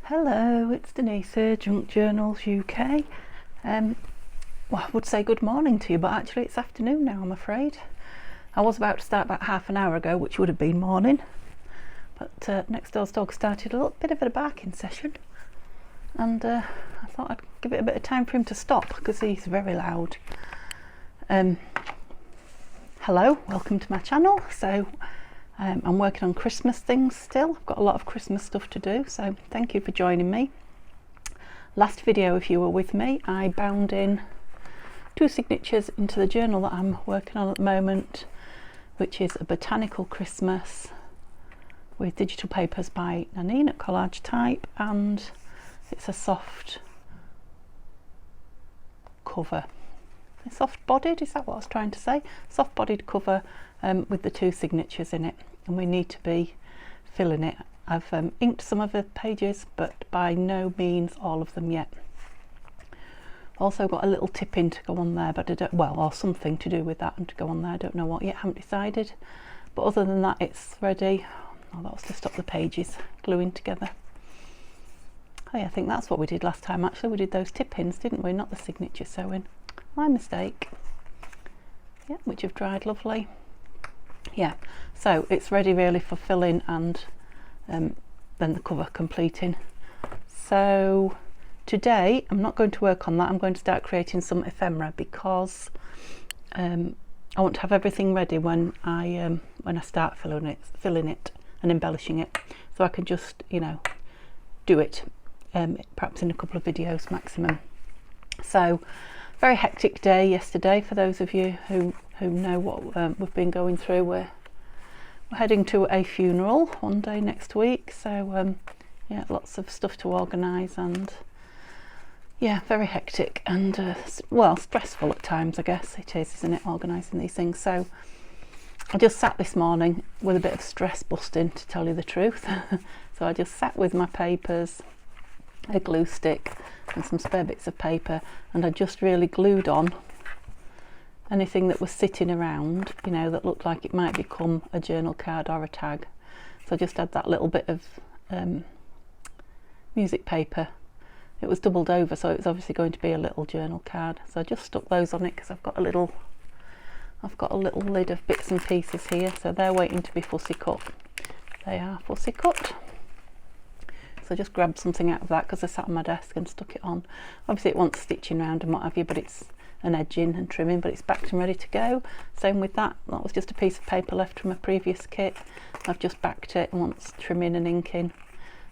Hello, it's Denise here, Junk Journals UK. Well, I would say good morning to you, but actually it's afternoon now, I'm afraid. I was about to start about half an hour ago, which would have been morning, but next door's dog started a little bit of a barking session, and I thought I'd give it a bit of time for him to stop because he's very loud. Hello, welcome to my channel. So I'm working on Christmas things still. I've got a lot of Christmas stuff to do, so thank you for joining me. Last video, if you were with me, I bound in 2 signatures into the journal that I'm working on at the moment, which is a botanical Christmas with digital papers by Nanine at Collage Type, and it's a soft cover. Soft bodied, is that what I was trying to say? Soft bodied cover with the 2 signatures in it, and we need to be filling it. I've inked some of the pages, but by no means all of them yet. Also got a little tip in to go on there, but I don't, well, or something to do with that and to go on there. I don't know what yet, haven't decided. But other than that, it's ready. Oh, that was to stop the pages gluing together. Oh yeah, I think that's what we did last time actually. We did those tip ins, didn't we? Not the signature sewing. My mistake. Yeah, which have dried lovely. Yeah, so it's ready really for filling and then the cover completing. So today I'm not going to work on that. I'm going to start creating some ephemera because I want to have everything ready when I start filling it and embellishing it, so I can just, you know, do it perhaps in a couple of videos maximum. So very hectic day yesterday for those of you who know what we've been going through. We're heading to a funeral one day next week, so yeah, lots of stuff to organise, and yeah, very hectic and well, stressful at times, I guess it is, isn't it, organising these things. So I just sat this morning with a bit of stress busting, to tell you the truth. So I just sat with my papers, a glue stick and some spare bits of paper, and I just really glued on anything that was sitting around, you know, that looked like it might become a journal card or a tag. So I just had that little bit of music paper. It was doubled over, so it was obviously going to be a little journal card. So I just stuck those on it because I've got a little lid of bits and pieces here, so they're waiting to be fussy cut. They are fussy cut. So I just grabbed something out of that because I sat on my desk and stuck it on. Obviously it wants stitching around and what have you, but it's an edging and trimming, but it's backed and ready to go. Same with that. That was just a piece of paper left from a previous kit. I've just backed it and wants trimming and inking,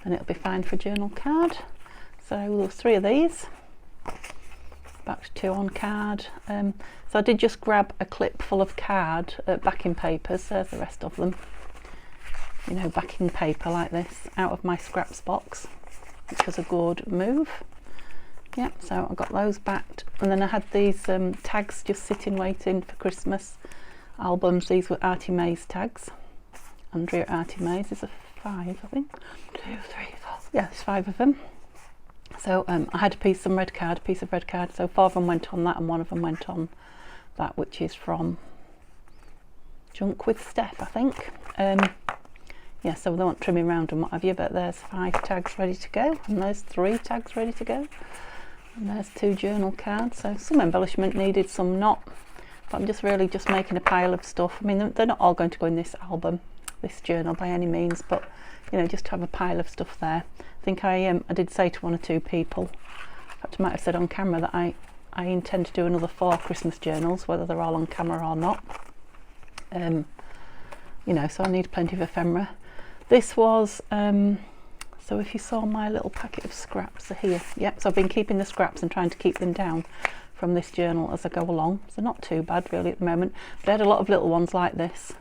and it'll be fine for a journal card. So there was 3 of these. Backed 2 on card. So I did just grab a clip full of card backing papers. There's the rest of them. You know, backing paper like this out of my scraps box, which was a good move. Yeah, so I got those backed, and then I had these tags just sitting waiting for Christmas albums. These were Artie May's tags. Andrea Artie May's. There's 5, I think. 2, 3, 4. Yeah, there's 5 of them. So I had piece of red card. So 4 of them went on that, and 1 of them went on that, which is from Junk with Steph, I think. Yeah, so they want trimming around and what have you, but there's 5 tags ready to go, and there's 3 tags ready to go, and there's 2 journal cards. So some embellishment needed, some not, but I'm just really just making a pile of stuff. I mean, they're not all going to go in this album, this journal by any means, but you know, just to have a pile of stuff there. I think I did say to 1 or 2 people, in fact I might have said on camera, that I intend to do another 4 Christmas journals, whether they're all on camera or not. You know, so I need plenty of ephemera. This was, so if you saw my little packet of scraps are here. Yep, so I've been keeping the scraps and trying to keep them down from this journal as I go along. So not too bad really at the moment. But I had a lot of little ones like this.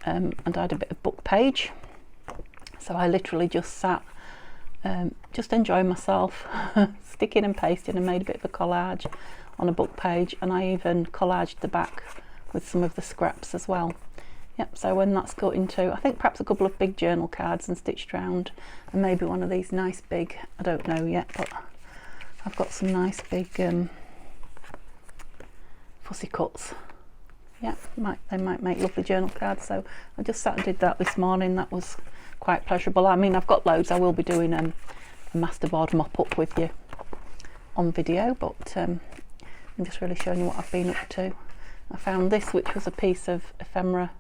And I had a bit of book page. So I literally just sat, just enjoying myself, sticking and pasting, and made a bit of a collage on a book page. And I even collaged the back with some of the scraps as well. Yep, so when that's got into, I think perhaps a couple of big journal cards and stitched round, and maybe one of these nice big, I don't know yet, but I've got some nice big fussy cuts. Yeah, they might make lovely journal cards. So I just sat and did that this morning. That was quite pleasurable. I mean, I've got loads. I will be doing masterboard mop up with you on video, but I'm just really showing you what I've been up to. I found this, which was a piece of ephemera.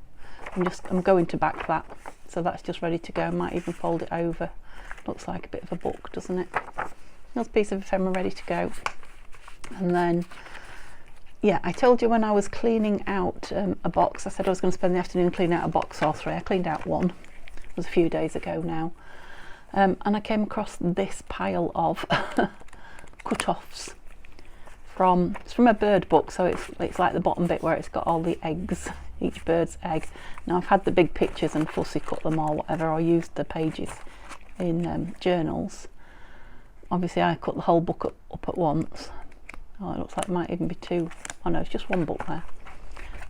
I'm going to back that, so that's just ready to go. I might even fold it over. Looks like a bit of a book, doesn't it? There's a piece of ephemera ready to go. And then, yeah, I told you when I was cleaning out a box, I said I was going to spend the afternoon cleaning out a box or three. I cleaned out one. It was a few days ago now. And I came across this pile of cut-offs. It's from a bird book, so it's like the bottom bit where it's got all the eggs, each bird's egg. Now I've had the big pictures and fussy cut them or whatever, or used the pages in journals. Obviously I cut the whole book up at once. Oh, it looks like there might even be two. Oh no, it's just one book there.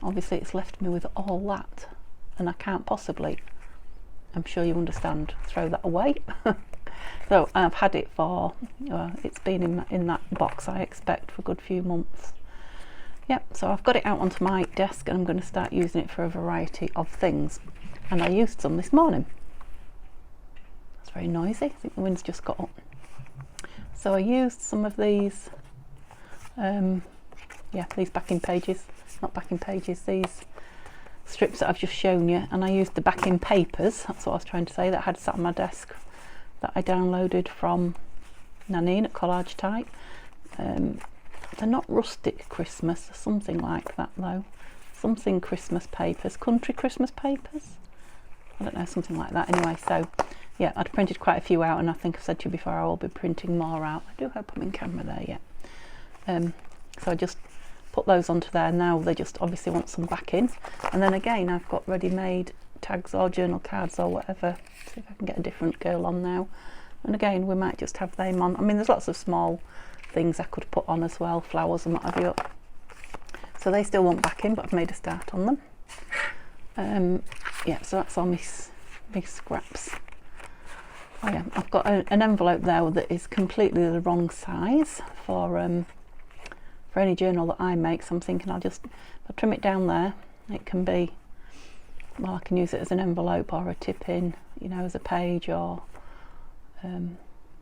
Obviously it's left me with all that, and I can't possibly, I'm sure you understand, throw that away. So I've had it for, it's been in that box, I expect, for a good few months. Yep, so I've got it out onto my desk and I'm going to start using it for a variety of things. And I used some this morning. It's very noisy. I think the wind's just got up. So I used some of these, these backing pages, not backing pages, these strips that I've just shown you, and I used the backing papers, that's what I was trying to say, that I had sat on my desk, that I downloaded from Nanine at Collage Type. They're not rustic Christmas, something like that though. Something Christmas papers, country Christmas papers? I don't know, something like that. Anyway, so yeah, I'd printed quite a few out, and I think I've said to you before I will be printing more out. I do hope I'm in camera there yet. So I just put those onto there. Now they just obviously want some backing. And then again, I've got ready-made tags or journal cards or whatever. See if I can get a different girl on now. And again, we might just have them on. I mean, there's lots of small things I could put on as well, flowers and what have you. So they still want backing, but I've made a start on them. Yeah, so that's all my scraps. Oh yeah, I've got an envelope there that is completely the wrong size for any journal that I make. So I'm thinking I'll trim it down there. It can be, well, I can use it as an envelope or a tip in, you know, as a page or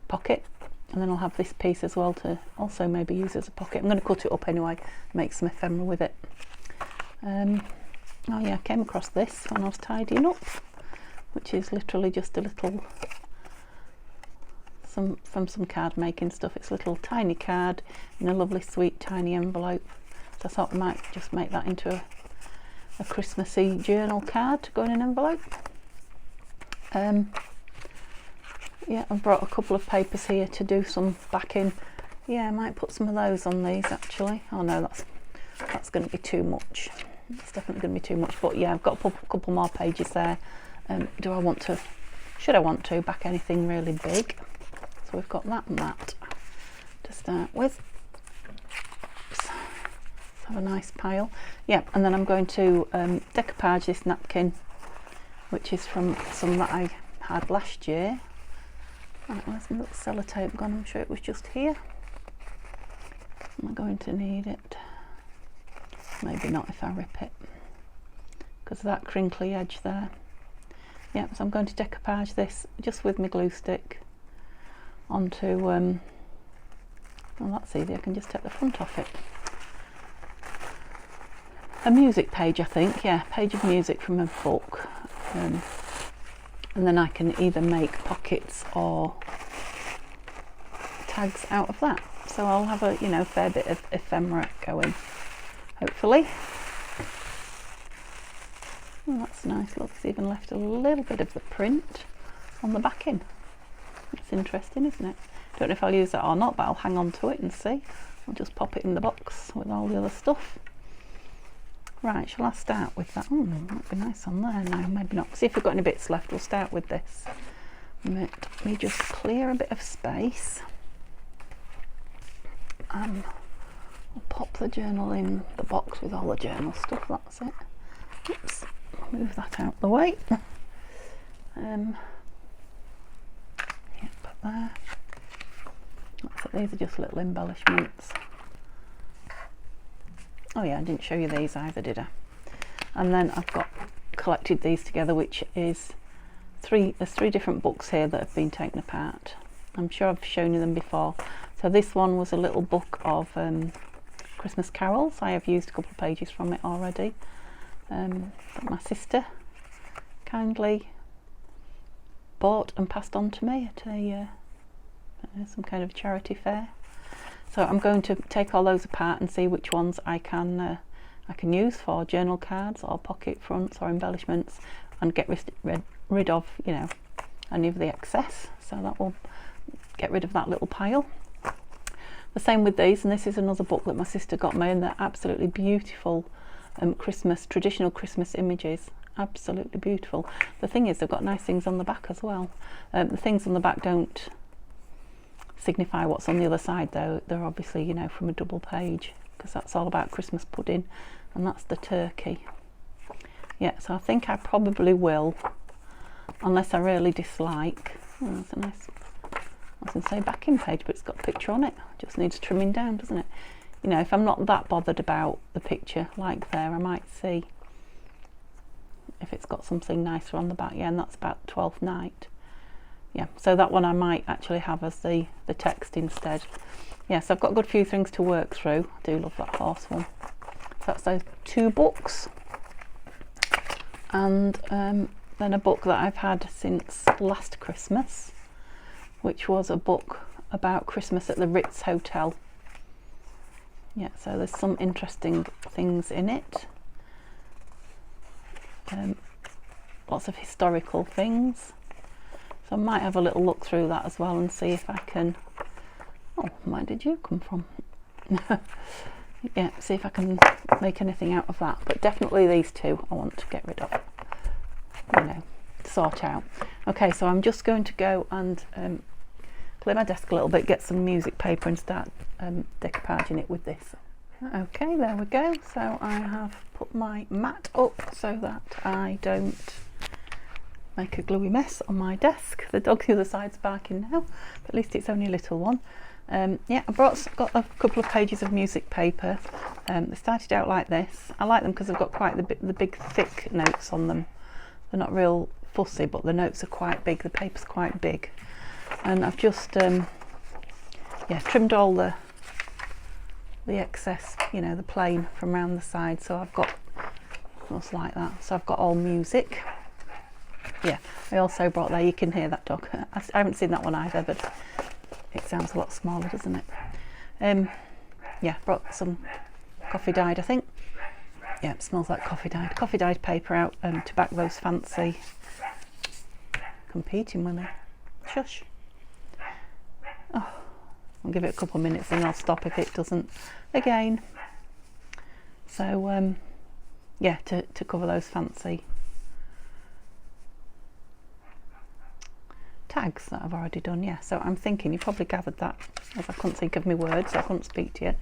pocket. And then I'll have this piece as well to also maybe use as a pocket. I'm going to cut it up anyway, make some ephemera with it. Oh yeah, I came across this when I was tidying up, which is literally just a little, from some card making stuff. It's a little tiny card in a lovely sweet tiny envelope. So I thought we might just make that into a Christmassy journal card to go in an envelope. Yeah, I've brought a couple of papers here to do some backing. Yeah, I might put some of those on these actually. Oh no, that's going to be too much. It's definitely going to be too much. But yeah, I've got a couple more pages there. Should I want to back anything really big? So we've got that and that to start with. Let's have a nice pile. Yeah, and then I'm going to decoupage this napkin, which is from some that I had last year. Right, where's my little sellotape gone? I'm sure it was just here. Am I going to need it? Maybe not if I rip it, because of that crinkly edge there. Yeah, so I'm going to decoupage this just with my glue stick onto, well that's easy, I can just take the front off it. A music page, I think, yeah, page of music from a book. And then I can either make pockets or tags out of that. So I'll have a, fair bit of ephemera going, hopefully. Oh, that's nice. Look, it's even left a little bit of the print on the backing. That's interesting, isn't it? Don't know if I'll use that or not, but I'll hang on to it and see. I'll just pop it in the box with all the other stuff. Right, shall I start with that? Oh, that'd be nice on there. No, maybe not. See if we've got any bits left. We'll start with this. Let me just clear a bit of space. I'll pop the journal in the box with all the journal stuff. That's it. Oops, move that out the way. Yeah, put there. That's it. These are just little embellishments. Oh yeah, I didn't show you these either, did I? And then I've collected these together, which is there's three different books here that have been taken apart. I'm sure I've shown you them before. So this one was a little book of Christmas carols. I have used a couple of pages from it already. That my sister kindly bought and passed on to me at a some kind of charity fair. So I'm going to take all those apart and see which ones I can use for journal cards or pocket fronts or embellishments, and get rid of, you know, any of the excess. So that will get rid of that little pile. The same with these, and this is another book that my sister got me, and they're absolutely beautiful traditional Christmas images. Absolutely beautiful. The thing is, they've got nice things on the back as well. The things on the back don't signify what's on the other side, though. They're obviously, you know, from a double page, because that's all about Christmas pudding, and that's the turkey. Yeah, so I think I probably will, unless I really dislike. Oh, that's a nice, I was going to say backing page, but it's got a picture on it. Just needs trimming down, doesn't it? You know, if I'm not that bothered about the picture, like there, I might see if it's got something nicer on the back. Yeah, and that's about 12th Night. Yeah, so that one I might actually have as the text instead. Yeah, so I've got a good few things to work through. I do love that horse one. So that's those 2 books. And then a book that I've had since last Christmas, which was a book about Christmas at the Ritz Hotel. Yeah, so there's some interesting things in it. Lots of historical things. So I might have a little look through that as well and see if I can... Oh, where did you come from? Yeah, see if I can make anything out of that. But definitely these 2 I want to get rid of. You know, sort out. Okay, so I'm just going to go and clear my desk a little bit, get some music paper and start decoupaging it with this. Okay, there we go. So I have put my mat up so that I don't make a gluey mess on my desk. The dog the other side's barking now, but at least it's only a little one. Yeah, I got a couple of pages of music paper. They started out like this. I like them because they've got quite the big thick notes on them. They're not real fussy, but the notes are quite big, the paper's quite big. And I've just yeah, trimmed all the excess, you know, the plain from around the side. So I've got just like that. So I've got all music. Yeah, I also brought there, you can hear that dog. I haven't seen that one either, but it sounds a lot smaller, doesn't it? Yeah, brought some coffee dyed, I think. Yeah, it smells like coffee dyed paper out to back those fancy competing women. Shush. Oh, I'll give it a couple of minutes and I'll stop if it doesn't again. So yeah, to cover those fancy tags that I've already done. Yeah, so I'm thinking, you probably gathered that as I couldn't think of my words, I couldn't speak to you.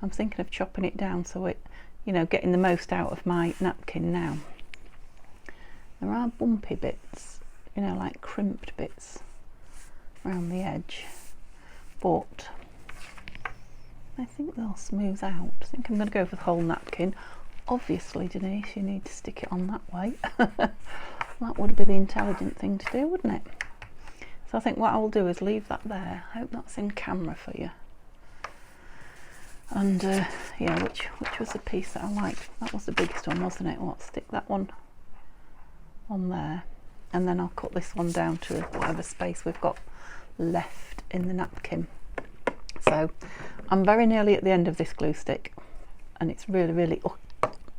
I'm thinking of chopping it down so it, you know, getting the most out of my napkin now. There are bumpy bits, you know, like crimped bits around the edge, but I think they'll smooth out. I think I'm going to go for the whole napkin. Obviously, Denise, you need to stick it on that way. That would be the intelligent thing to do, wouldn't it? So I think what I will do is leave that there. I hope that's in camera for you. And yeah, which was the piece that I liked? That was the biggest one, wasn't it? What, stick that one on there, and then I'll cut this one down to whatever space we've got left in the napkin. So I'm very nearly at the end of this glue stick, and it's really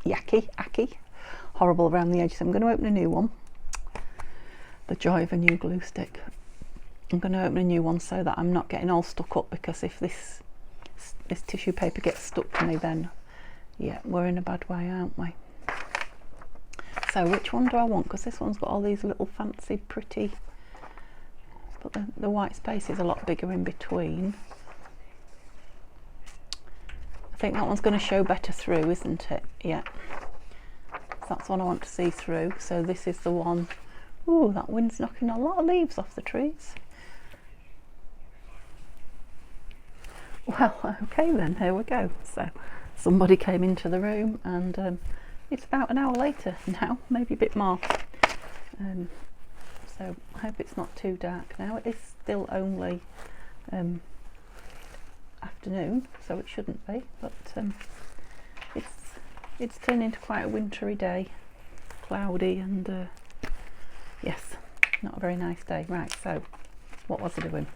yucky, horrible around the edge. So I'm going to open a new one. The joy of a new glue stick. I'm going to open a new one so that I'm not getting all stuck up, because if this tissue paper gets stuck to me, then yeah, we're in a bad way, aren't we? So which one do I want? Because this one's got all these little fancy pretty, but the white space is a lot bigger in between. I think that one's going to show better through, isn't it? Yeah, so that's one I want to see through. So this is the one. Ooh, that wind's knocking a lot of leaves off the trees. Well, okay then, here we go. So somebody came into the room, and it's about an hour later now, maybe a bit more. So I hope it's not too dark now. It is still only afternoon, so it shouldn't be, but it's turned into quite a wintry day, cloudy, and yes, not a very nice day. Right, so what was I doing?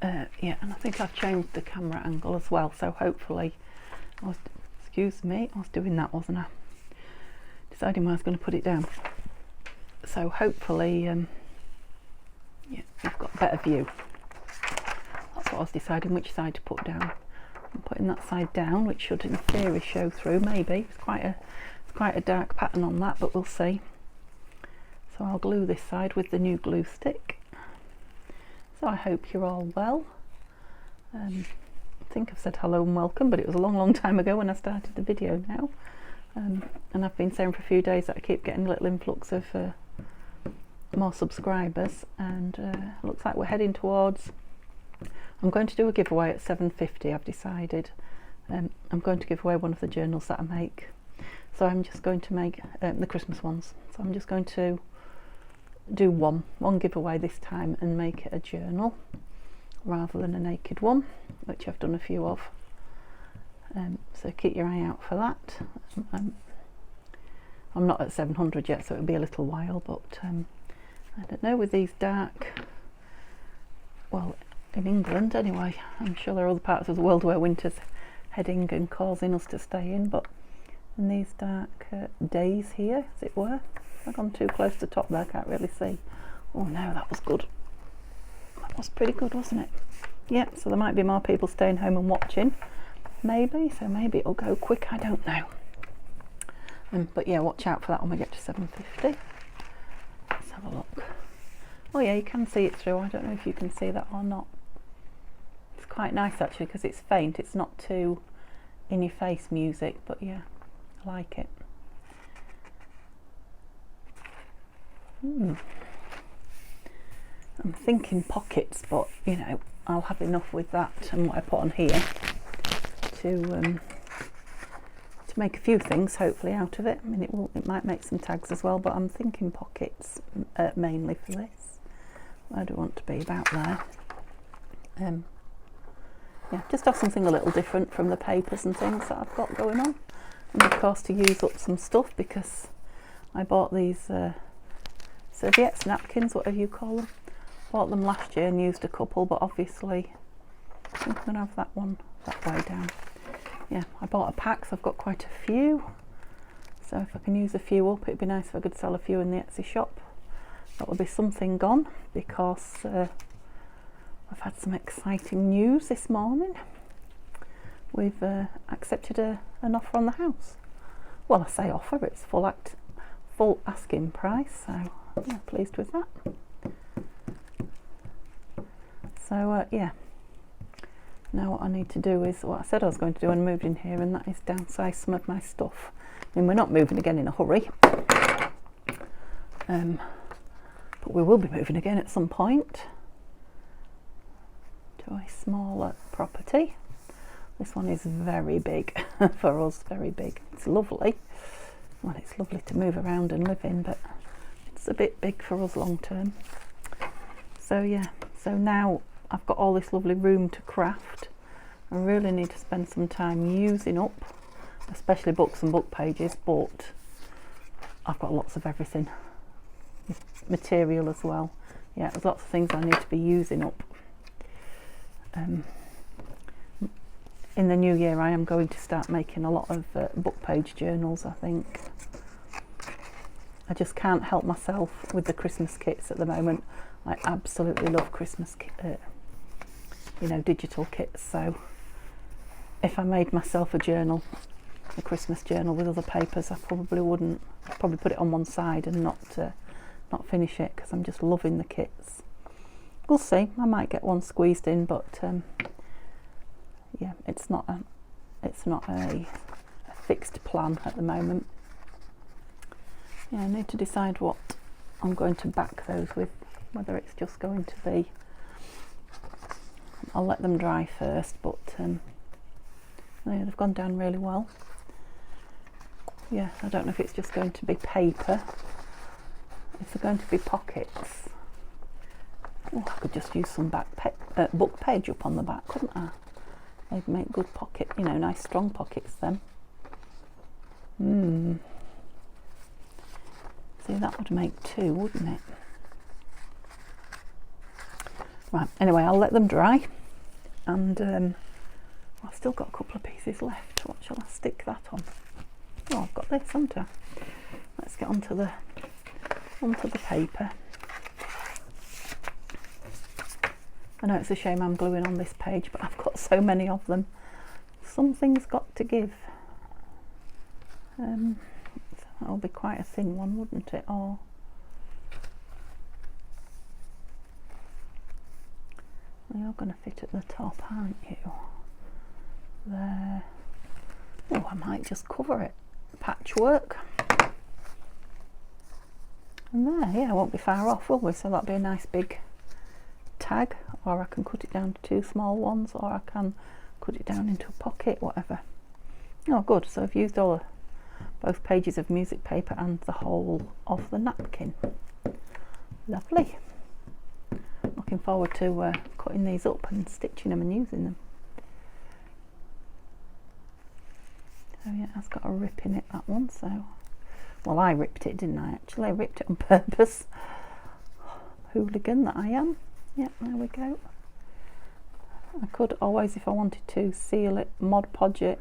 Yeah, and I think I've changed the camera angle as well, so hopefully excuse me, I was doing that, wasn't I? Deciding where I was going to put it down. So hopefully yeah, you've got a better view. That's what I was deciding which side to put down. I'm putting that side down, which should in theory show through, maybe. It's quite a dark pattern on that, but we'll see. So I'll glue this side with the new glue stick. So I hope you're all well. I think I've said hello and welcome, but it was a long time ago when I started the video now. And I've been saying for a few days that I keep getting a little influx of more subscribers, and looks like we're heading towards, I'm going to do a giveaway at 7:50, I've decided. I'm going to give away one of the journals that I make. So I'm just going to make the Christmas ones. So I'm just going to do one giveaway this time and make it a journal rather than a naked one, which I've done a few of. So keep your eye out for that. I'm not at 700 yet, so it'll be a little while, but I don't know, with these dark, well, in England anyway, I'm sure there are other parts of the world where winter's heading and causing us to stay in, but in these dark days here, as it were. I've gone too close to the top there, I can't really see. Oh no, that was good. That was pretty good, wasn't it? Yeah, so there might be more people staying home and watching, maybe, so maybe it'll go quick, I don't know. But yeah, watch out for that when we get to 7:50. Let's have a look. Oh yeah, you can see it through. I don't know if you can see that or not. It's quite nice actually, because it's faint, it's not too in your face music, but yeah, I like it. I'm thinking pockets, but you know, I'll have enough with that and what I put on here to make a few things hopefully out of it. I mean, it might make some tags as well, but I'm thinking pockets mainly for this. Where do I want to be? About there. Yeah, just have something a little different from the papers and things that I've got going on, and of course to use up some stuff, because I bought these serviettes, napkins, whatever you call them. Bought them last year and used a couple, but obviously I think I'm going to have that one that way down. Yeah, I bought a pack, so I've got quite a few. So if I can use a few up, it'd be nice if I could sell a few in the Etsy shop. That would be something gone, because I've had some exciting news this morning. We've accepted an offer on the house. Well, I say offer, it's full asking price, so yeah, pleased with that. So yeah, now what I need to do is what I said I was going to do when I moved in here, and that is downsize some of my stuff. I mean, we're not moving again in a hurry, but we will be moving again at some point to a smaller property. This one is very big for us, very big. It's lovely. Well, it's lovely to move around and live in, but it's a bit big for us long term. So yeah, so now I've got all this lovely room to craft. I really need to spend some time using up, especially books and book pages, but I've got lots of everything. Material as well. Yeah, there's lots of things I need to be using up. In the new year I am going to start making a lot of book page journals, I think. I just can't help myself with the Christmas kits at the moment. I absolutely love Christmas digital kits, so if I made myself a journal, a Christmas journal with other papers, I probably wouldn't. I'd probably put it on one side and not finish it, because I'm just loving the kits. We'll see, I might get one squeezed in, but yeah, it's not a fixed plan at the moment. Yeah, I need to decide what I'm going to back those with, whether it's just going to be, I'll let them dry first, but yeah, they've gone down really well. Yeah, I don't know if it's just going to be paper, if they're going to be pockets. Oh, I could just use some book page up on the back, couldn't I? They'd make good pocket, you know, nice strong pockets then. See, that would make 2, wouldn't it? Right, anyway, I'll let them dry. And I've still got a couple of pieces left. What shall I stick that on? Oh, I've got this, haven't I? Let's get onto the paper. I know it's a shame I'm gluing on this page, but I've got so many of them. Something's got to give. So that'll be quite a thin one, wouldn't it? Or you're going to fit at the top, aren't you? There. Oh, I might just cover it. Patchwork. And there, yeah, it won't be far off, will we? So that'll be a nice big tag, or I can cut it down to 2 small ones, or I can cut it down into a pocket, whatever. Oh, good. So I've used both pages of music paper and the whole of the napkin. Lovely. Looking forward to cutting these up and stitching them and using them. So yeah, it's got a rip in it, that one. So, well, I ripped it, didn't I? Actually, I ripped it on purpose. Hooligan that I am. Yeah, there we go. I could always, if I wanted to, seal it, Mod Podge it.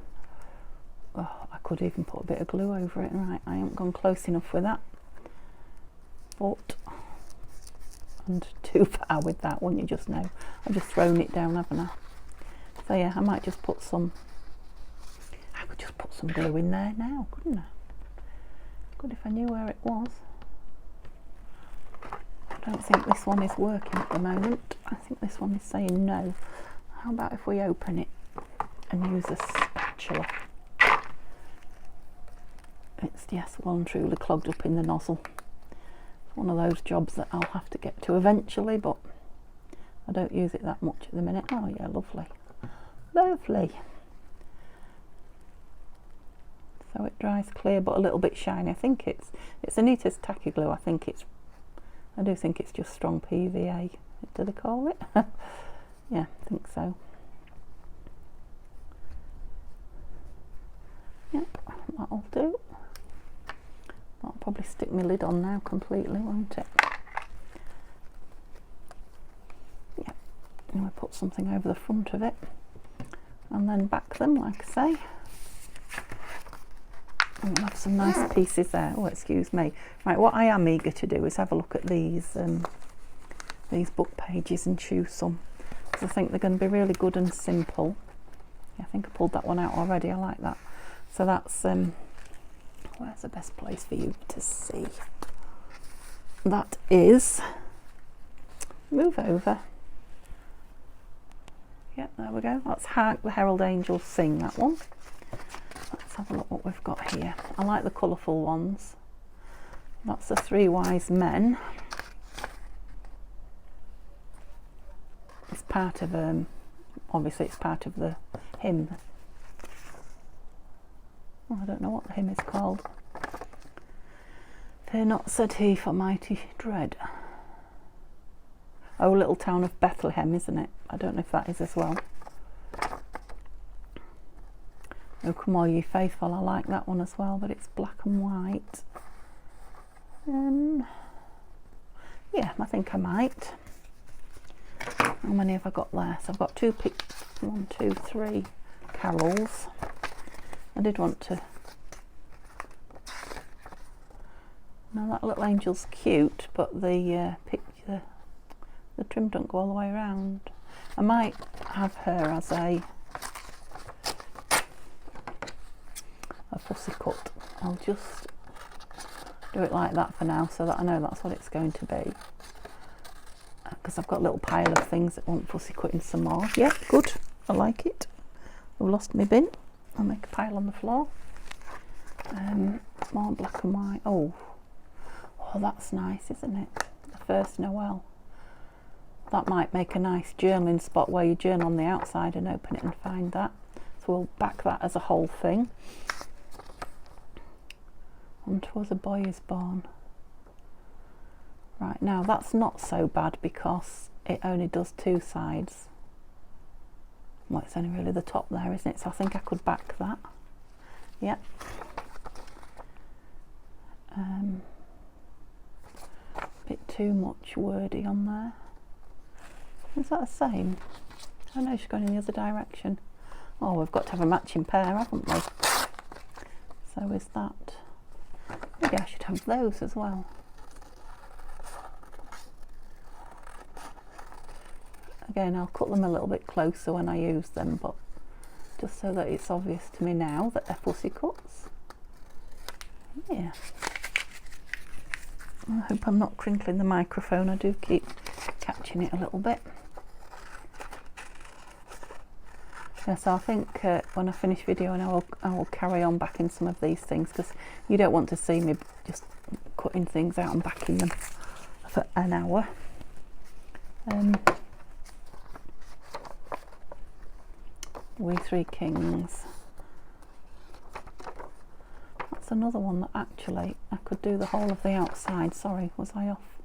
Oh, I could even put a bit of glue over it. Right, I haven't gone close enough with that. But, and too far with that, wouldn't you just know? I've just thrown it down, haven't I? So yeah, I might just put some, I could just put some glue in there now, couldn't I? Good if I knew where it was. I don't think this one is working at the moment. I think this one is saying no. How about if we open it and use a spatula? It's, yes, well and truly clogged up in the nozzle. It's one of those jobs that I'll have to get to eventually, but I don't use it that much at the minute. Oh yeah, lovely. Lovely. So it dries clear but a little bit shiny. I think it's Anita's tacky glue. I do think it's just strong PVA. Do they call it? Yeah, I think so. Yep, that'll do. That'll probably stick my lid on now completely, won't it? Yep. And we'll put something over the front of it and then back them, like I say. And we'll have some nice pieces there. Oh, excuse me. Right, what I am eager to do is have a look at these book pages and choose some, because I think they're going to be really good and simple. Yeah, I think I pulled that one out already. I like that. So that's where's the best place for you to see? That is, move over. Yeah, there we go. That's Hark the Herald Angels Sing, that one. Let's have a look what we've got here. I like the colourful ones. That's the 3 Wise Men. It's part of obviously it's part of the hymn. Oh, I don't know what the hymn is called. Fear not, said he, for mighty dread. Oh, Little Town of Bethlehem, isn't it? I don't know if that is as well. Oh, Come All Ye Faithful, I like that one as well, but it's black and white. Yeah, I think I might. How many have I got there? So I've got 2 1, 2, 3 carols. I did want to. Now that little angel's cute, but the picture, the trim don't go all the way around. I might have her as a fussy cut. I'll just do it like that for now, so that I know that's what it's going to be. Because I've got a little pile of things that want fussy cutting some more. Yeah, good. I like it. I've lost my bin. I'll make a pile on the floor. More black and white. Oh, that's nice, isn't it? The first Noel. That might make a nice journaling spot where you journal on the outside and open it and find that. So we'll back that as a whole thing. And 'twas a boy is born. Right, now that's not so bad because it only does 2 sides. Well, it's only really the top there, isn't it? So I think I could back that. Yeah. Bit too much wordy on there. Is that the same? Oh no, she's going in the other direction. Oh, we've got to have a matching pair, haven't we? So is that. Maybe I should have those as well. Again, I'll cut them a little bit closer when I use them, but just so that it's obvious to me now that they're pussy cuts. Yeah. I hope I'm not crinkling the microphone. I do keep catching it a little bit. Yeah, so I think when I finish videoing, I will carry on backing some of these things, because you don't want to see me just cutting things out and backing them for an hour. We Three Kings. That's another one that actually I could do the whole of the outside. Sorry, was I off?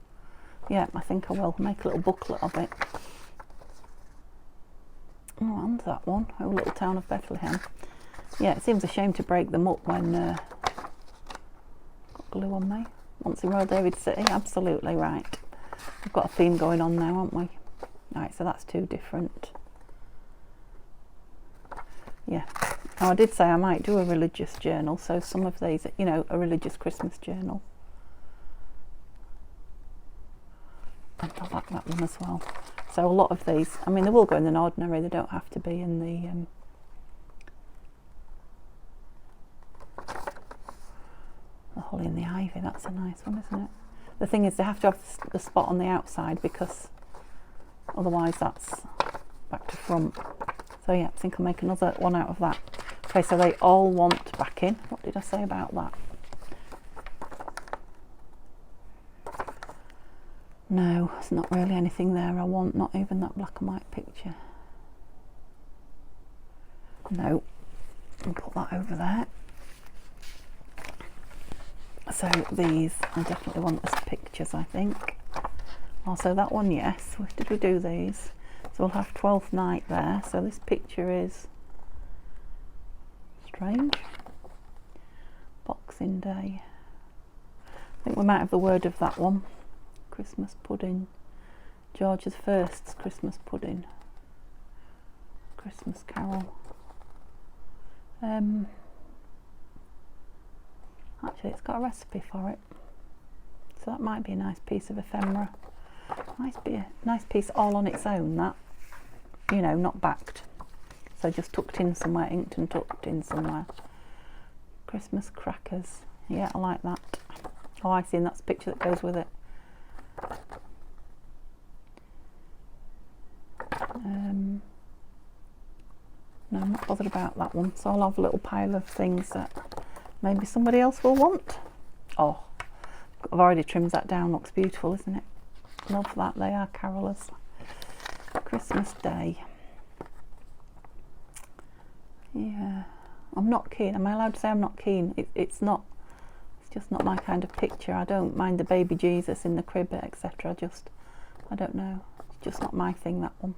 Yeah, I think I will make a little booklet of it. Oh, and that one, Oh Little Town of Bethlehem. Yeah, it seems a shame to break them up when got glue on me. Once in Royal David City, absolutely right. We've got a theme going on now, haven't we? Right, so that's 2 different. Yeah. Now I did say I might do a religious journal, so some of these, you know, a religious Christmas journal. And I like that one as well. So a lot of these, I mean, they will go in an ordinary, they don't have to be in the Holly and the Ivy. That's a nice one, isn't it? The thing is, they have to have the spot on the outside, because otherwise that's back to front. So yeah, I think I'll make another one out of that. Okay, so they all want backing. What did I say about that? No, there's not really anything there I want, not even that black and white picture. No, I'll put that over there. So these, I definitely want as pictures, I think. Also that one, yes. Did we do these? So we'll have 12th night there. So this picture is strange. Boxing Day. I think we might have the word of that one. Christmas pudding. George I's Christmas pudding. Christmas Carol. Actually, it's got a recipe for it, so that might be a nice piece of ephemera. Might be a nice piece all on its own, that, you know, not backed, so just tucked in somewhere, inked and tucked in somewhere. Christmas crackers. Yeah, I like that. Oh, I see, and that's a picture that goes with it. No, I'm not bothered about that one, so I'll have a little pile of things that maybe somebody else will want. Oh, I've already trimmed that down, looks beautiful, isn't it? Love that, they are carolers. Christmas Day. Yeah, I'm not keen. Am I allowed to say I'm not keen? It's just not my kind of picture. I don't mind the baby Jesus in the crib, etc. I don't know. It's just not my thing, that one.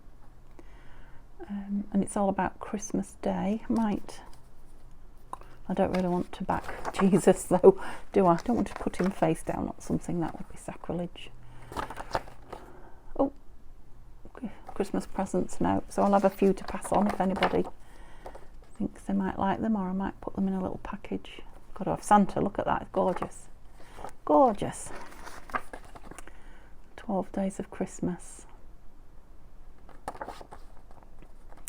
And it's all about Christmas Day. I don't really want to back Jesus though, do I? I don't want to put him face down on something, that would be sacrilege. Oh, Christmas presents now. So I'll have a few to pass on if anybody thinks they might like them, or I might put them in a little package. Got to have Santa, look at that, it's gorgeous. Gorgeous. 12 Days of Christmas.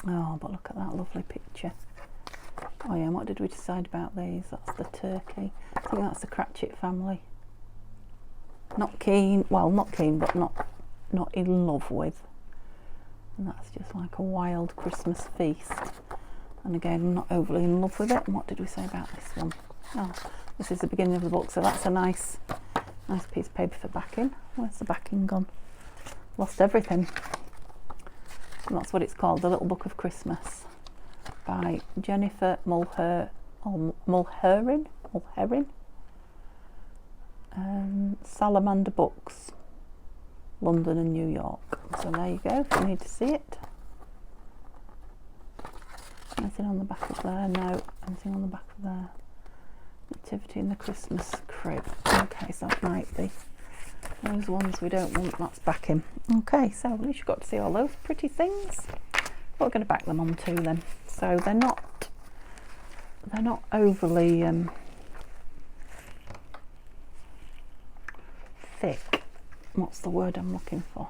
Oh, but look at that lovely picture. Oh yeah, and what did we decide about these? That's the turkey. I think that's the Cratchit family. Not keen, well, not keen, but not in love with. And that's just like a wild Christmas feast. And again, I'm not overly in love with it. And what did we say about this one? Oh, this is the beginning of the book, so that's a nice piece of paper for backing. Where's the backing gone? Lost everything. And that's what it's called, The Little Book of Christmas, by Jennifer Mulherin. Salamander Books. London and New York. So there you go, if you need to see it. Anything on the back of there? No. Anything on the back of there? Nativity in the Christmas crib. Okay, so that might be those ones we don't want. That's backing. Okay, so at least you've got to see all those pretty things. But we're going to back them on too then. So they're not overly thick. What's the word I'm looking for?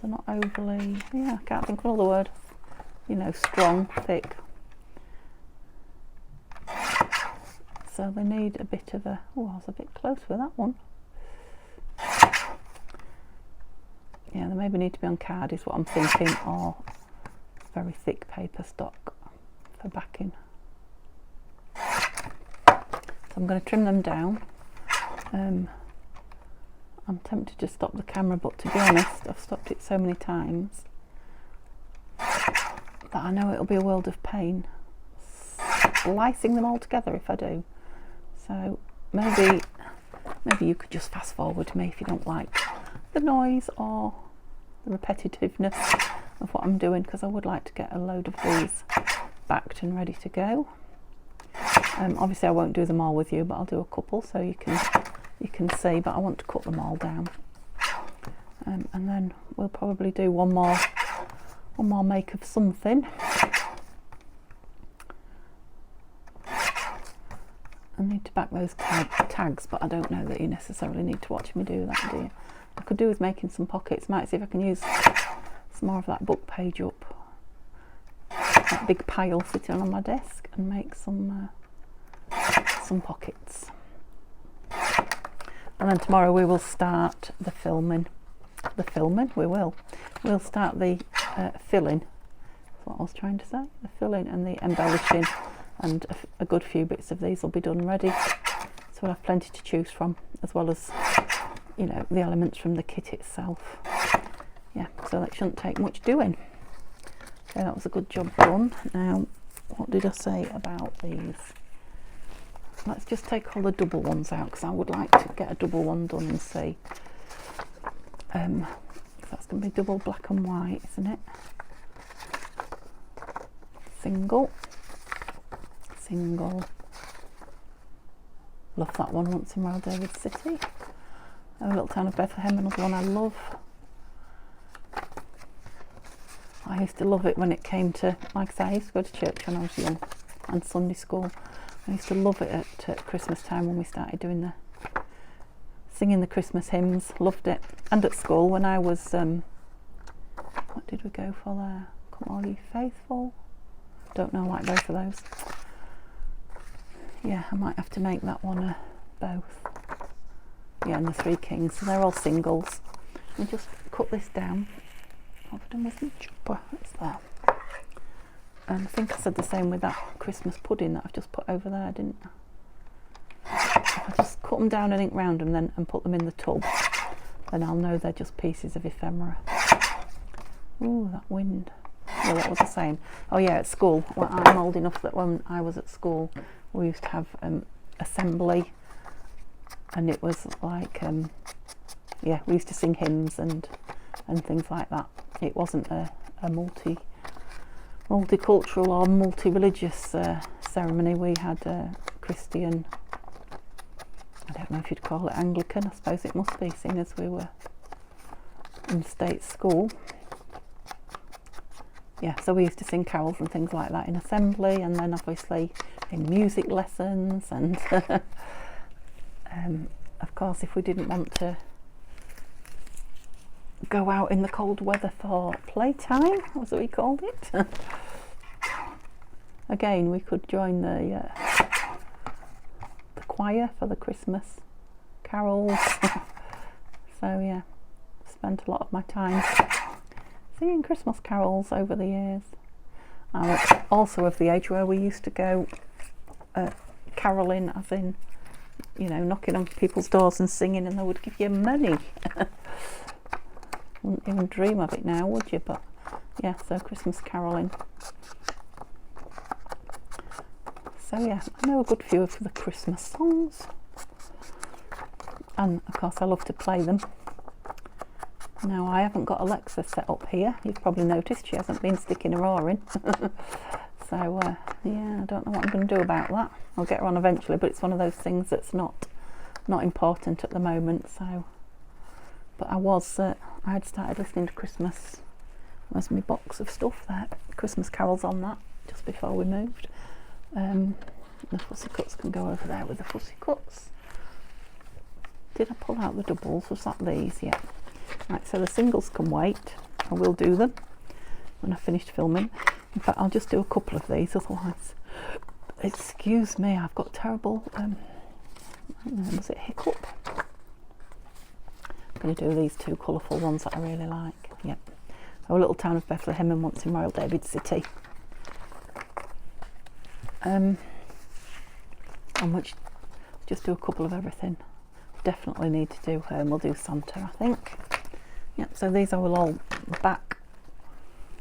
They're not overly, yeah, I can't think of another word. You know, strong, thick. So they need a bit of a, oh, I was a bit close with that one. Yeah, they maybe need to be on card is what I'm thinking, or very thick paper stock for backing. So I'm going to trim them down. I'm tempted to stop the camera, but to be honest, I've stopped it so many times that I know it'll be a world of pain slicing them all together if I do. So maybe you could just fast forward to me if you don't like the noise or the repetitiveness of what I'm doing, because I would like to get a load of these backed and ready to go. Obviously I won't do them all with you, but I'll do a couple so you can see, but I want to cut them all down. And then we'll probably do one more make of something. I need to back those tags, but I don't know that you necessarily need to watch me do that, do you? I could do with making some pockets. Might see if I can use some more of that book page up, that big pile sitting on my desk, and make some pockets. And then tomorrow we will start the filming. We'll start the filling. That's what I was trying to say. The filling and the embellishing, and a good few bits of these will be done ready. So we'll have plenty to choose from, as well as, you know, the elements from the kit itself. Yeah, so that shouldn't take much doing. Okay, that was a good job done. Now, what did I say about these? Let's just take all the double ones out, because I would like to get a double one done and see. That's going to be double black and white, isn't it? Single. Love that one, Once in Royal David City. A Little Town of Bethlehem, another one I love. I used to love it when it came to, like I say, I used to go to church when I was young, and Sunday school. I used to love it at Christmas time when we started doing singing the Christmas hymns. Loved it. And at school when I was, what did we go for there? Come All Ye Faithful? Don't know, like both of those. Yeah, I might have to make that one both. Yeah, and the Three Kings. So they're all singles. And just cut this down. What have I done with the chopper? It's there. And I think I said the same with that Christmas pudding that I've just put over there, didn't I? If I just cut them down and ink round them then and put them in the tub, then I'll know they're just pieces of ephemera. Ooh, that wind. Well, what was I saying? Oh yeah, at school. Well, I'm old enough that when I was at school, we used to have assembly, and it was like, yeah, we used to sing hymns and things like that. It wasn't a multicultural or multi-religious ceremony. We had Christian, I don't know if you'd call it Anglican, I suppose it must be, seeing as we were in state school. Yeah, so we used to sing carols and things like that in assembly, and then obviously in music lessons, and of course if we didn't want to go out in the cold weather for playtime, as we called it, again we could join the choir for the Christmas carols. So yeah, spent a lot of my time singing Christmas carols over the years. I was also of the age where we used to go caroling, as in, you know, knocking on people's doors and singing, and they would give you money. Wouldn't even dream of it now, would you? But yeah, so Christmas caroling. So yeah, I know a good few of the Christmas songs, and of course I love to play them. Now I haven't got Alexa set up here. You've probably noticed she hasn't been sticking her oar in. So yeah, I don't know what I'm going to do about that. I'll get her on eventually, but it's one of those things that's not important at the moment. So, but I had started listening to Christmas. There's my box of stuff there. Christmas carols on that just before we moved. The fussy cuts can go over there with the fussy cuts. Did I pull out the doubles? Was that these? Yeah. Right, so the singles can wait. I will do them when I've finished filming. In fact, I'll just do a couple of these, otherwise, excuse me, I've got terrible, was it hiccup? I'm going to do these two colourful ones that I really like. Yep. A Little Town of Bethlehem and Once in Royal David City. And which, just do a couple of everything. Definitely need to do her, and we'll do Santa, I think. Yep, so these I will all back,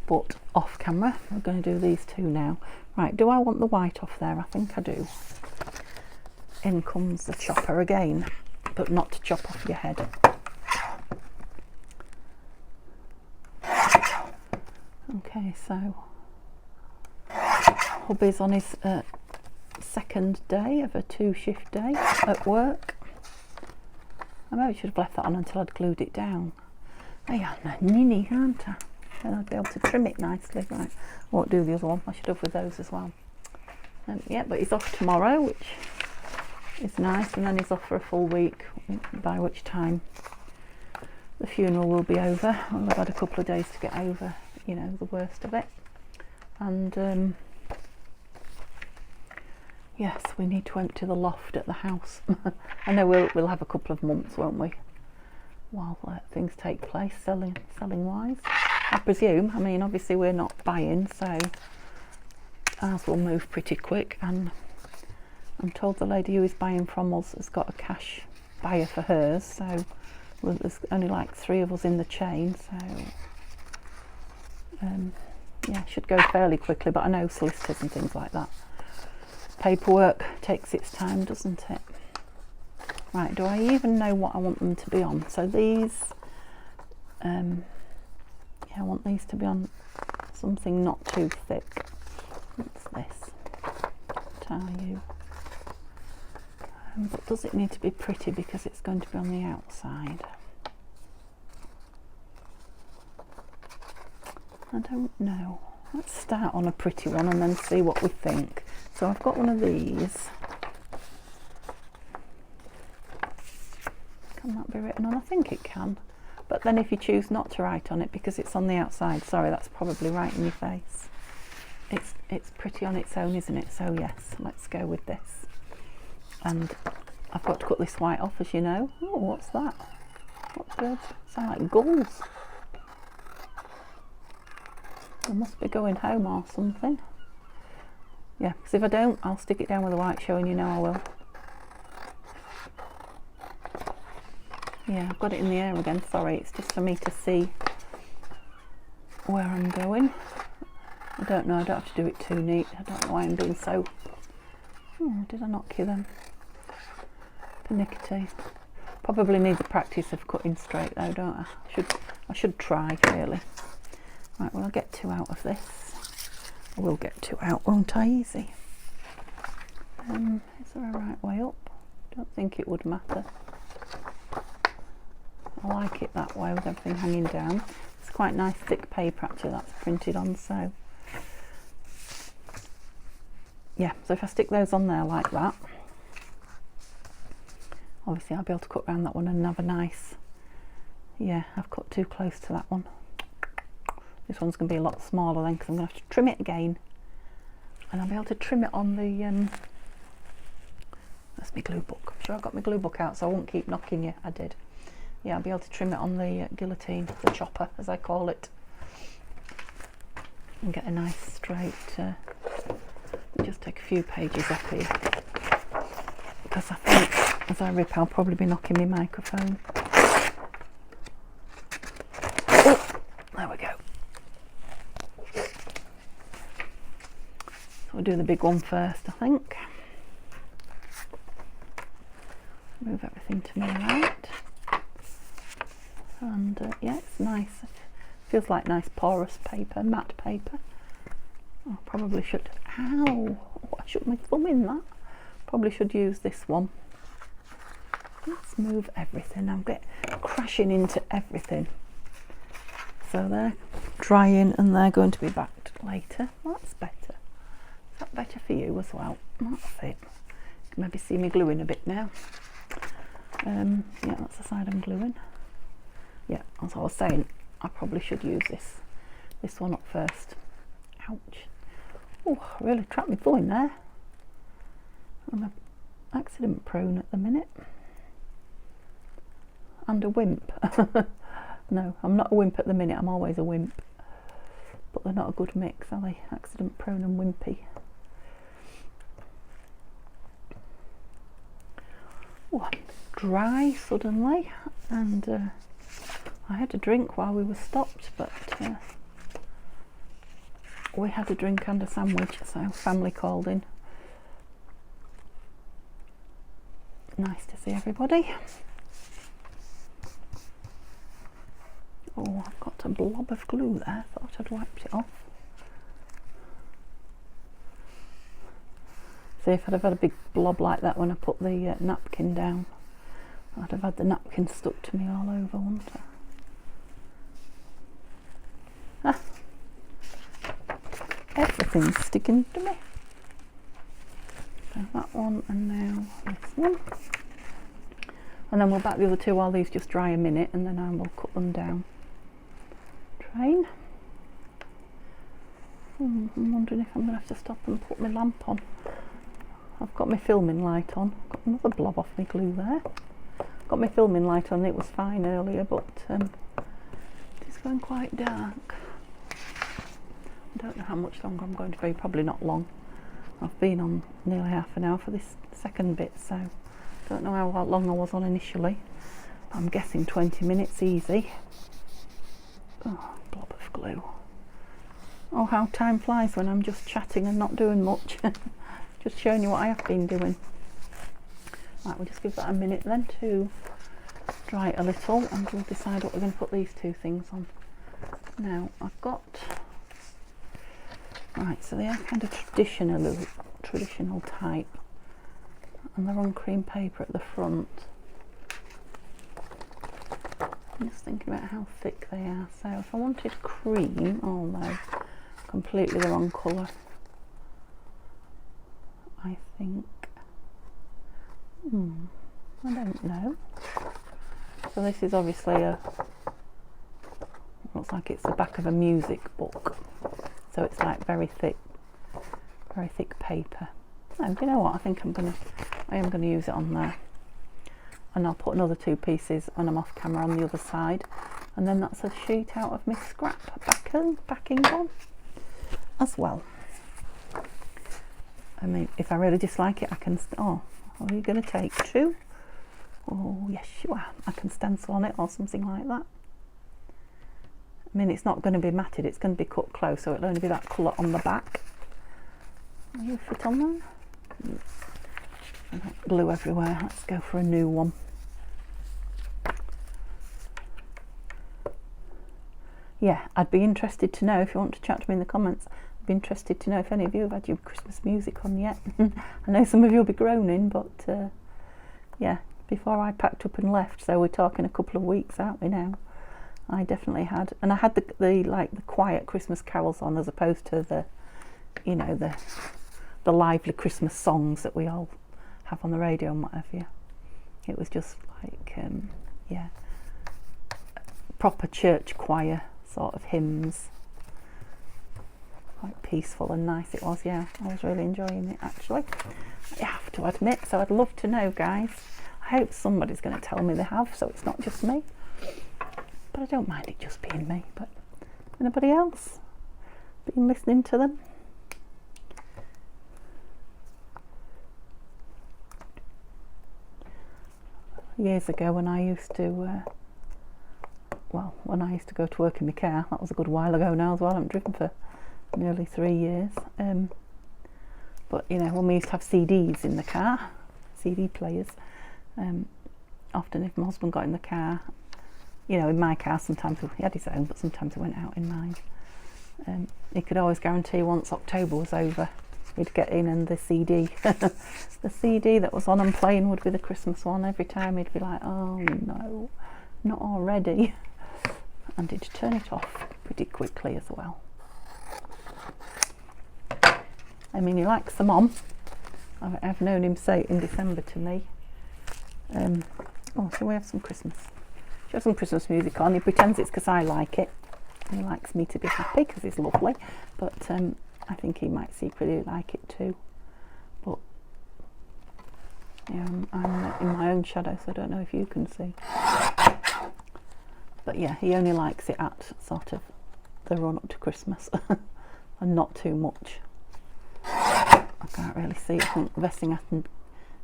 but off camera. We're going to do these two now. Right, do I want the white off there? I think I do. In comes the chopper again, but not to chop off your head. Okay, so hubby's on his second day of a 2-shift day at work. I maybe should have left that on until I'd glued it down. I am a ninny, aren't I? Then I'd be able to trim it nicely. Right, I won't do the other one. I should have with those as well. Yeah, but he's off tomorrow, which is nice, and then he's off for a full week, by which time the funeral will be over. I've had a couple of days to get over, you know, the worst of it. And yes, we need to empty the loft at the house. I know we'll have a couple of months, won't we, while things take place, selling wise. I presume. I mean, obviously we're not buying, so ours will move pretty quick. And I'm told the lady who is buying from us has got a cash buyer for hers, so there's only like 3 of us in the chain, so yeah, should go fairly quickly. But I know solicitors and things like that, paperwork takes its time, doesn't it? Right, do I even know what I want them to be on? So these, yeah, I want these to be on something not too thick. What's this? Tell you. But does it need to be pretty because it's going to be on the outside? I don't know. Let's start on a pretty one and then see what we think. So I've got one of these. Can that be written on? I think it can. But then if you choose not to write on it because it's on the outside, sorry, that's probably right in your face. It's pretty on its own, isn't it? So yes, let's go with this. And I've got to cut this white off, as you know. Oh, what's that? What's those? Sound like gulls. I must be going home or something. Yeah, because if I don't, I'll stick it down with a white show, and you know I will. Yeah, I've got it in the air again. Sorry, it's just for me to see where I'm going. I don't know, I don't have to do it too neat. I don't know why I'm being so... Oh, did I knock you then? Pernickety. Probably need the practice of cutting straight though, don't I? I should try, really. Right, well, I'll get 2 out of this. I will get 2 out, won't I? Easy. Is there a right way up? Don't think it would matter. I like it that way with everything hanging down. It's quite nice thick paper actually that's printed on, so yeah, so if I stick those on there like that, obviously I'll be able to cut around that one and have a nice, yeah, I've cut too close to that one. This one's going to be a lot smaller then because I'm going to have to trim it again, and I'll be able to trim it on the that's my glue book. I'm sure I got my glue book out so I won't keep knocking you. I did. Yeah, I'll be able to trim it on the guillotine, the chopper as I call it, and get a nice straight just take a few pages off here because I think as I rip I'll probably be knocking my microphone. Oh, there we go. So we'll do the big one first, I think. Move everything to my right. And yeah, it's nice. It feels like nice porous paper, matte paper. I probably should, ow, I shook my thumb in that. Probably should use this one. Let's move everything. I'm crashing into everything. So they're drying and they're going to be backed later. That's better. Is that better for you as well? That's it. You can maybe see me gluing a bit now. Yeah, that's the side I'm gluing. Yeah, as I was saying, I probably should use this one up first. Ouch. Oh, I really trapped my thumb in there. I'm accident prone at the minute. And a wimp. No, I'm not a wimp at the minute, I'm always a wimp. But they're not a good mix, are they? Accident prone and wimpy. Oh, dry suddenly, and I had a drink while we were stopped, but we had a drink and a sandwich, so family called in. Nice to see everybody. Oh, I've got a blob of glue there. Thought I'd wiped it off. See, if I'd have had a big blob like that when I put the napkin down, I'd have had the napkin stuck to me all over, wouldn't I? Ah, everything's sticking to me. So that one, and now this one. And then we'll back the other two while these just dry a minute, and then I will cut them down. Train. I'm wondering if I'm going to have to stop and put my lamp on. I've got my filming light on. I've got another blob off my glue there. Got my filming light on, it was fine earlier, but it's going quite dark. I don't know how much longer I'm going to be, probably not long. I've been on nearly half an hour for this second bit, so I don't know how long I was on initially. I'm guessing 20 minutes easy. Oh, blob of glue. Oh, how time flies when I'm just chatting and not doing much. Just showing you what I have been doing. Right, we'll just give that a minute then to dry it a little, and we'll decide what we're going to put these two things on. Now, I've got... Right, so they are kind of traditional type, and they're on cream paper at the front. I'm just thinking about how thick they are. So if I wanted cream, oh no, completely the wrong colour. I think, I don't know. So this is obviously looks like it's the back of a music book. So it's like very thick paper. And you know what? I think I am gonna use it on there. And I'll put another two pieces when I'm off camera on the other side, and then that's a sheet out of my scrap backing one as well. I mean, if I really dislike it, I can. Oh, are you going to take two? Oh, yes, you are. I can stencil on it or something like that. I mean, it's not going to be matted; it's going to be cut close, so it'll only be that colour on the back. Will you fit on there? I've got glue everywhere. Let's go for a new one. Yeah, I'd be interested to know, if you want to chat to me in the comments, I'd be interested to know if any of you have had your Christmas music on yet. I know some of you will be groaning, but yeah, before I packed up and left, so we're talking a couple of weeks, aren't we now? I definitely had, and I had the quiet Christmas carols on, as opposed to the, you know, the lively Christmas songs that we all have on the radio and what have you. It was just like yeah, proper church choir sort of hymns. Quite peaceful and nice it was. Yeah, I was really enjoying it actually, I have to admit. So I'd love to know, guys. I hope somebody's going to tell me they have, so it's not just me. But I don't mind it just being me. But anybody else been listening to them? Years ago, when I used to when I used to go to work in my car, that was a good while ago now as well. I haven't driven for nearly 3 years. But you know, when we used to have CDs in the car, CD players, often if my husband got in the car you know, in my car sometimes he had his own, but sometimes he went out in mine. He could always guarantee once October was over, he'd get in and the CD, the CD that was on and playing would be the Christmas one. Every time he'd be like, oh no, not already. And he'd turn it off pretty quickly as well. I mean, he likes them on. I've known him say it in December to me. Oh, shall we have some Christmas? Shall we have some Christmas music on? He pretends it's because I like it. He likes me to be happy because he's lovely. But I think he might secretly like it too. But yeah, I'm in my own shadow, so I don't know if you can see. But yeah, he only likes it at sort of the run up to Christmas and not too much. I can't really see. I think the best thing I can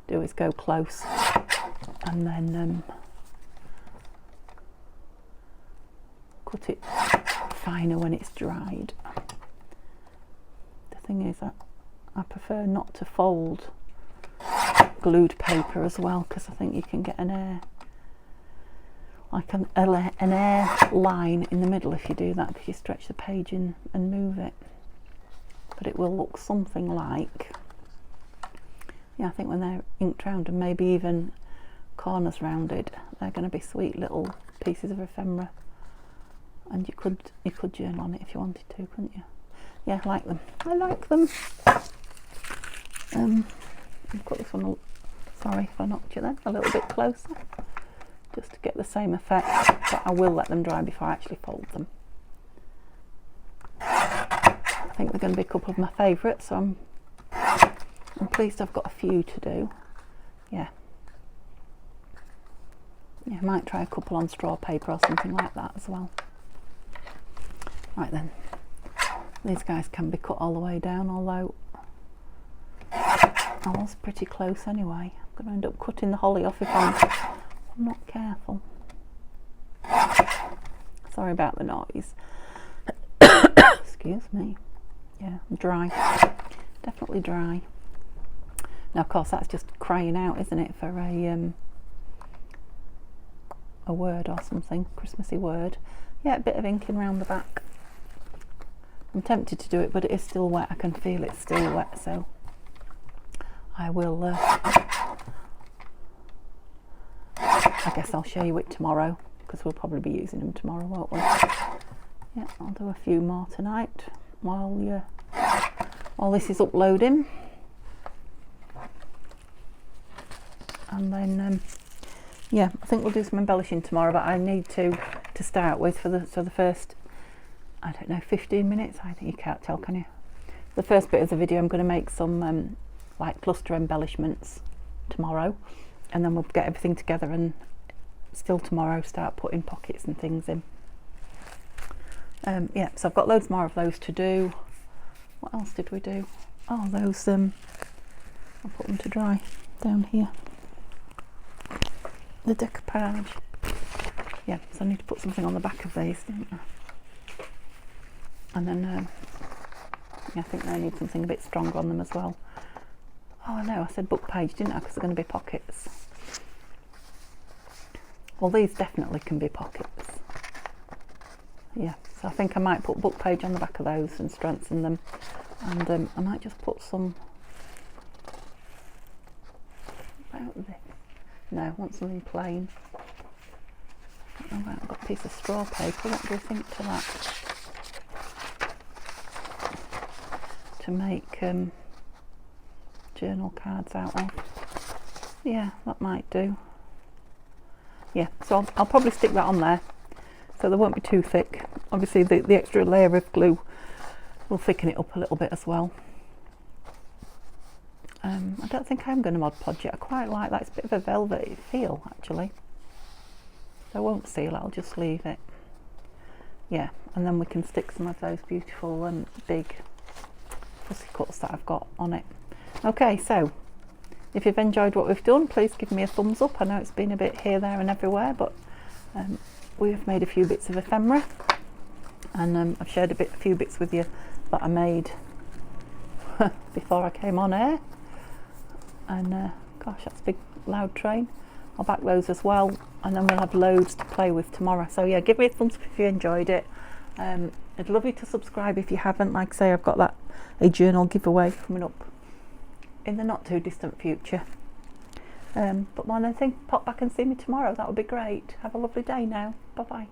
do is go close and then cut it finer when it's dried. The thing is that I prefer not to fold glued paper as well, because I think you can get an air, like an air line in the middle if you do that, because you stretch the page in and move it. But it will look something like, yeah, I think when they're inked round and maybe even corners rounded, they're going to be sweet little pieces of ephemera. And you could journal on it if you wanted to, couldn't you? Yeah, I like them. I like them. I've got this one, sorry if I knocked you then, a little bit closer, just to get the same effect, but I will let them dry before I actually fold them. I think they're going to be a couple of my favourites, so I'm pleased I've got a few to do. Yeah, I might try a couple on straw paper or something like that as well. Right then, these guys can be cut all the way down, although I was pretty close anyway. I'm going to end up cutting the holly off if I'm not careful. Sorry about the noise. Excuse me. Yeah, dry. Definitely dry. Now, of course, that's just crying out, isn't it, for a word or something, Christmassy word. Yeah, a bit of inking around the back. I'm tempted to do it, but it is still wet. I can feel it's still wet, so I will. I guess I'll show you it tomorrow, because we'll probably be using them tomorrow, won't we? Yeah, I'll do a few more tonight while this is uploading, and then yeah, I think we'll do some embellishing tomorrow. But I need to start with for the first, I don't know, 15 minutes. I think you can't tell, can you? The first bit of the video, I'm going to make some like cluster embellishments tomorrow, and then we'll get everything together and still tomorrow start putting pockets and things in. Yeah, so I've got loads more of those to do. What else did we do? Oh, those I'll put them to dry down here. The decoupage. Yeah, so I need to put something on the back of these, don't I? And then yeah, I think I need something a bit stronger on them as well. Oh no, I said book page, didn't I? Because they're going to be pockets. Well, these definitely can be pockets. Yeah, so I think I might put book page on the back of those and strengthen them, and I might just put some about this. No, I want something plain. Oh, right, I've got a piece of straw paper. What do you think to that? To make journal cards out of. Yeah, that might do. Yeah, so I'll probably stick that on there, so they won't be too thick. Obviously the extra layer of glue will thicken it up a little bit as well. I don't think I'm going to Mod Podge it. I quite like that. It's a bit of a velvety feel actually. So I won't seal it, I'll just leave it. Yeah, and then we can stick some of those beautiful big fussy cuts that I've got on it. Okay, so if you've enjoyed what we've done, please give me a thumbs up. I know it's been a bit here, there and everywhere, but we've made a few bits of ephemera, and I've shared a few bits with you that I made before I came on air. And gosh, that's a big loud train. I'll back those as well, and then we'll have loads to play with tomorrow. So yeah, give me a thumbs up if you enjoyed it. I'd love you to subscribe if you haven't. Like I say, I've got a journal giveaway coming up in the not too distant future. But one other thing, pop back and see me tomorrow. That would be great. Have a lovely day now. Bye bye.